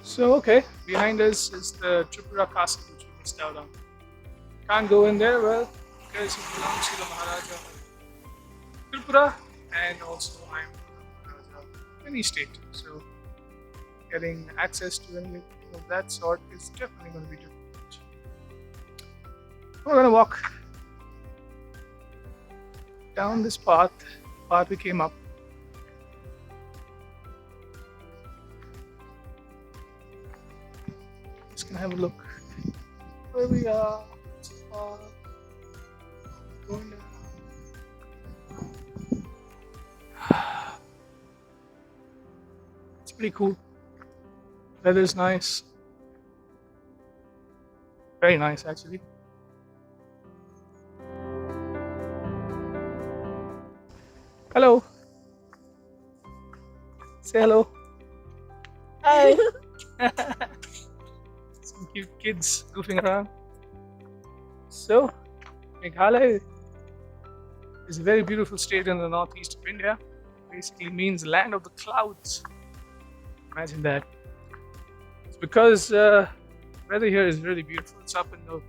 So, okay, behind us is the Tripura castle, which we missed out on. Can't go in there, well, because it belongs to the Maharaja of Tripura, and also I'm Maharaja of any state. So, getting access to anything of that sort is definitely going to be difficult. We're going to walk down this path we came up. Just gonna have a look where we are. It's a path going down. It's pretty cool. Weather's nice. Very nice, actually. Hello. Say hello. Hi. Some cute kids goofing around. So, Meghalaya is a very beautiful state in the northeast of India. Basically means land of the clouds. Imagine that. It's because weather here is really beautiful. It's up in the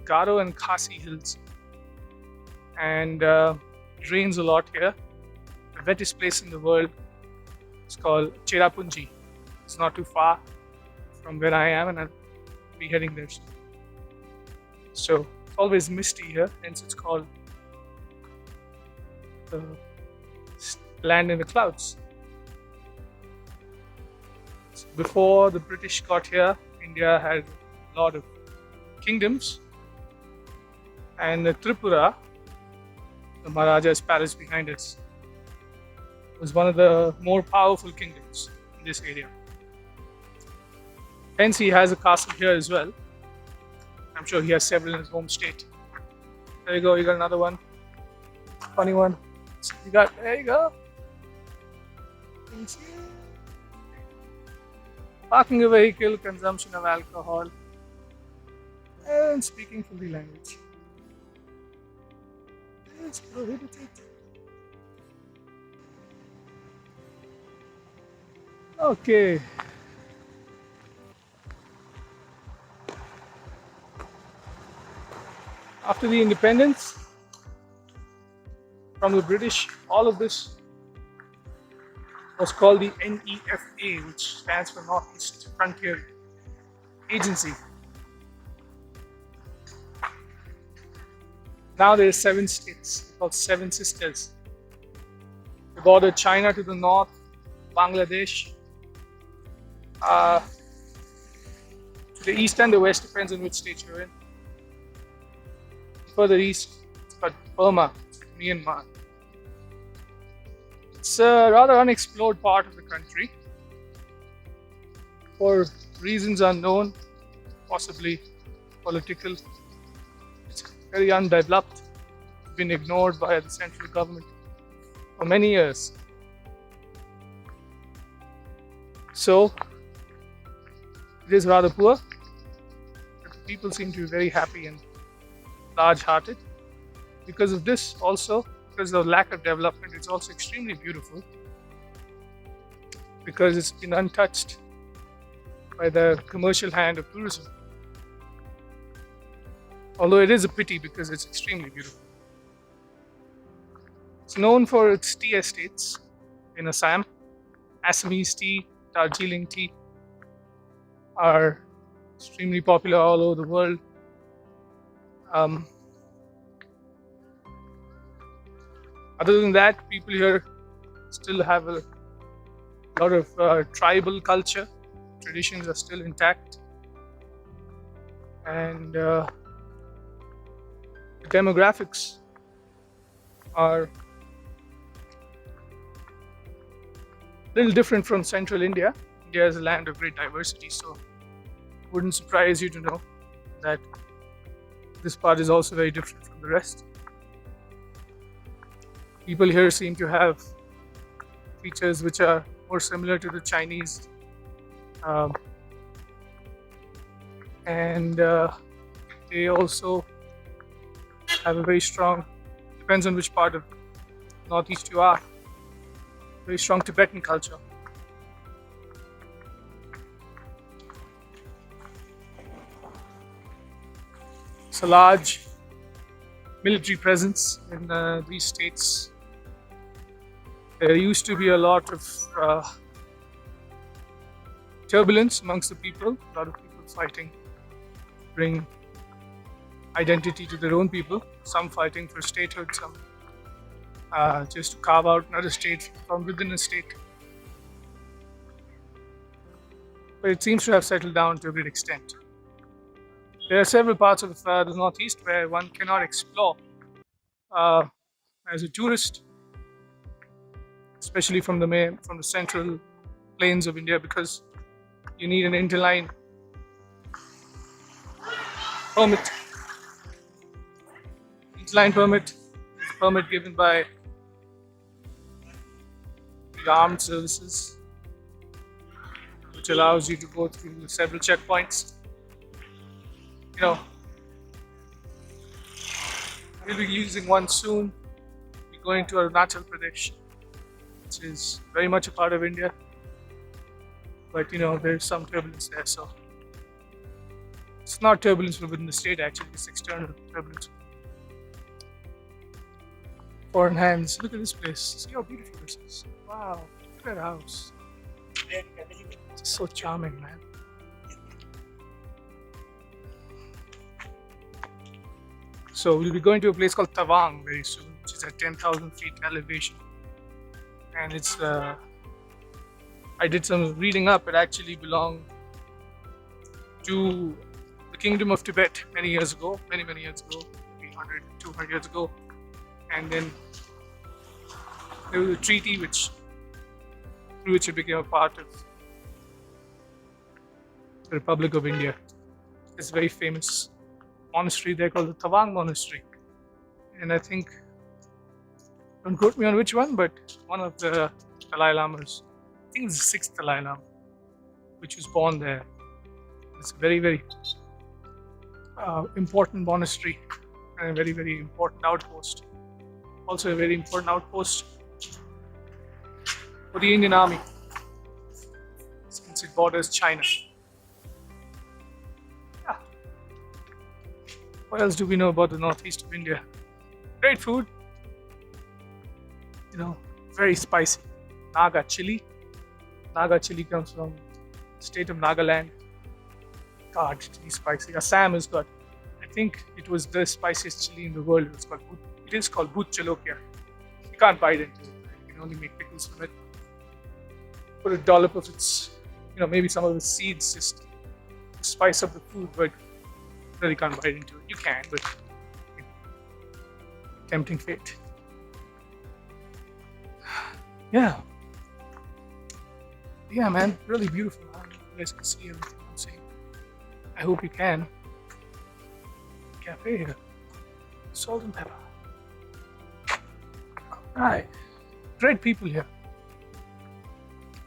Garo and Khasi hills, and it rains a lot here. The wettest place in the world is called Cherrapunji. It's not too far from where I am, and I'll be heading there soon. So it's always misty here, hence it's called the land in the clouds. So before the British got here, India had a lot of kingdoms, and the Tripura, the Maharaja's palace behind us, was one of the more powerful kingdoms in this area. Hence, he has a castle here as well. I'm sure he has several in his home state. There you go, you got another one. Funny one. So there you go. Parking a vehicle, consumption of alcohol, and speaking Hindi language. It's prohibited. Okay. After the independence from the British, all of this was called the NEFA, which stands for Northeast Frontier Agency. Now there are 7 states called 7 sisters. They border China to the north, Bangladesh to the east and the west, depends on which state you're in. Further east, it's got Burma, Myanmar. It's a rather unexplored part of the country for reasons unknown, possibly political. It's very undeveloped, been ignored by the central government for many years. So, it is rather poor, but the people seem to be very happy and large-hearted. Because of this, also, because of lack of development, it's also extremely beautiful because it's been untouched by the commercial hand of tourism. Although it is a pity because it's extremely beautiful. It's known for its tea estates in Assam. Assamese tea, Darjeeling tea are extremely popular all over the world. Other than that, people here still have a lot of tribal culture. Traditions are still intact, and the demographics are a little different from central India. India is a land of great diversity, so it wouldn't surprise you to know that this part is also very different from the rest. People here seem to have features which are more similar to the Chinese, and they also have a very strong, depends on which part of northeast you are, very strong Tibetan culture. It's a large military presence in these states. There used to be a lot of turbulence amongst the people, a lot of people fighting to bring identity to their own people, some fighting for statehood, some just to carve out another state from within a state. But it seems to have settled down to a great extent. There are several parts of the Northeast where one cannot explore as a tourist, especially from the central plains of India, because you need an interline permit. Interline permit is a permit given by the armed services, which allows you to go through several checkpoints. You know, we'll be using one soon. We're going to Arunachal Pradesh, which is very much a part of India. But you know, there's some turbulence there, so it's not turbulence from within the state, actually, it's external turbulence. Foreign hands. Look at this place. See how beautiful this is. Wow, look at that house. It's so charming, man. So we'll be going to a place called Tawang very soon, which is at 10,000 feet elevation. And it's, I did some reading up, it actually belonged to the Kingdom of Tibet many years ago, many years ago, maybe 100, 200 years ago. And then there was a treaty through which it became a part of the Republic of India. It's a very famous monastery there called the Tawang Monastery. And I think, don't quote me on which one, but one of the Dalai Lamas, I think it's the 6th Dalai Lama, which was born there. It's a very important monastery and a very important outpost. Also a very important outpost for the Indian Army, since it borders China. Yeah. What else do we know about the northeast of India? Great food. You know, very spicy. Naga chili. Naga chili comes from the state of Nagaland. God, chili spicy. Assam has got, I think it was the spiciest chili in the world. It is called Bhut Jalokia. You can't bite into it. You can only make pickles from it. Put a dollop of its, you know, maybe some of the seeds just spice up the food, but you really can't bite into it. You can, but you know, tempting fate. Yeah. Yeah, man, really beautiful. I don't know if you guys can see everything I'm saying. I hope you can. Cafe here. Salt and pepper. Right. Great people here.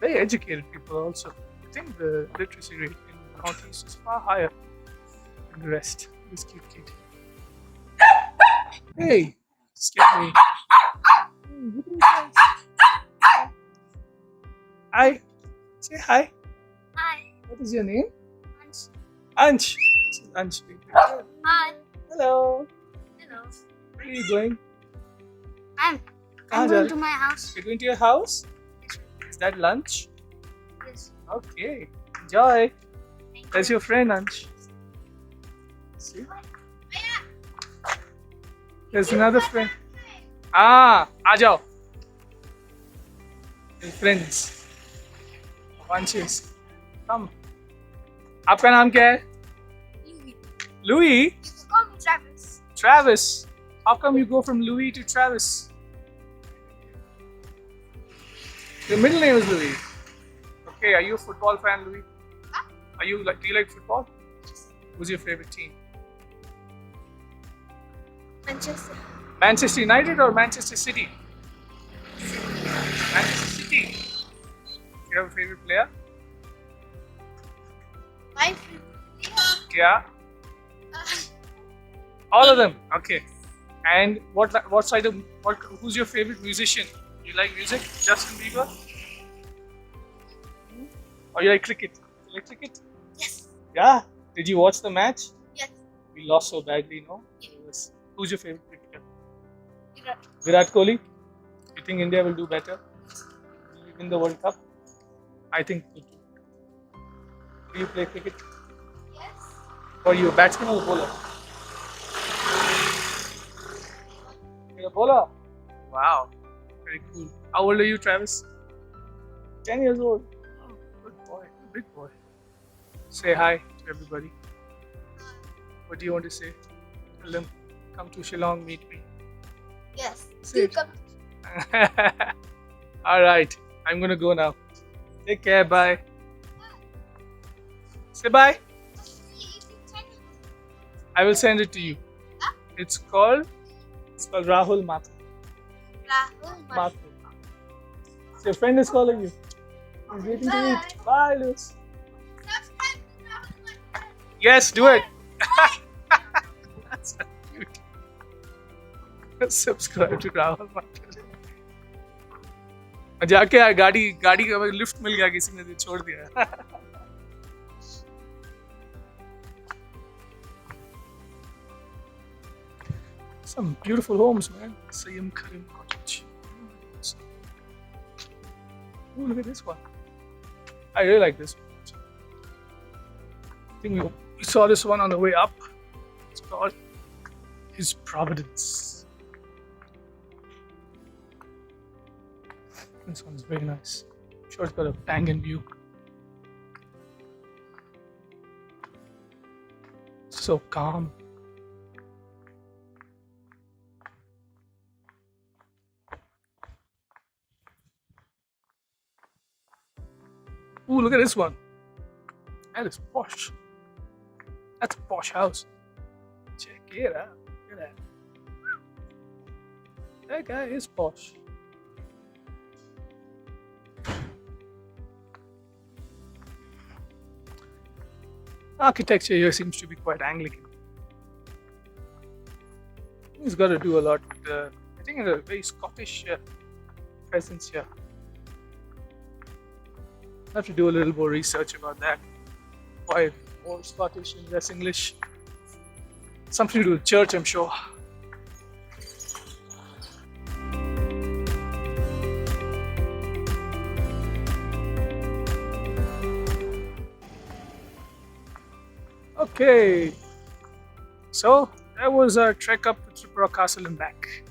Very educated people also. I think the literacy rate in the Northeast is far higher than the rest. This cute kid. Hey! Scared me. Look at this guy. Hi. Say hi. Hi. What is your name? Ansh. Ansh. This is Ansh. Hi. Hello. Hello. Where are you going? I'm going to my house. You're going to your house? Is that lunch? Yes. Okay. Enjoy. Thank That's you. your friend, Ansh. See? There's another friend. Ah, आ जाओ. Your friends. Ansh's. Come. आपका नाम क्या है? Louis. Louis? You can call me Travis. Travis. How come you go from Louis to Travis? Your middle name is Louis. Okay, are you a football fan, Louis? Huh? Do you like football? Who's your favorite team? Manchester. Manchester United or Manchester City? Manchester City. You have a favorite player? My favorite. Yeah. All of them. Okay. And who's your favorite musician? You like music? Justin Bieber? Or you like cricket? You like cricket? Yes. Yeah. Did you watch the match? Yes. We lost so badly, no? Yeah. Who's your favorite cricketer? Virat. Virat Kohli? You think India will do better? Will we win the World Cup? I think we do. Do you play cricket? Yes. Or are you a batsman or a bowler? You're a bowler? Wow. Very cool. How old are you, Travis? 10 years old. Oh, good boy. Big boy. Say hi to everybody. What do you want to say? Tell them, come to Shillong, meet me. Yes. Say Do it. come. Alright, I'm gonna go now. Take care, bye. Say bye. I will send it to you. It's called Rahul Mathur. Rahul. Mathur. So your friend is calling you. He's waiting to eat. Bye, Lewis. Subscribe to Rahul. Yes, do it. That's so cute. Subscribe to Rahul Mathur. जाके गाड़ी गाड़ी का lift मिल गया किसी ने छोड़ दिया. Some beautiful homes, man. Sayam Karim Cottage. Ooh, look at this one. I really like this one. I think we saw this one on the way up. It's called His Providence. This one's very nice. I'm sure it's got a banging view. So calm. Ooh, look at this one. That is posh. That's a posh house. Check it out. Look at that. That guy is posh. Architecture here seems to be quite Anglican. He's got to do a lot with, I think, a very Scottish presence here. I have to do a little more research about that. Why more Scottish and less English? Something to do with church, I'm sure. Okay, so that was our trek up to Tripura Castle and back.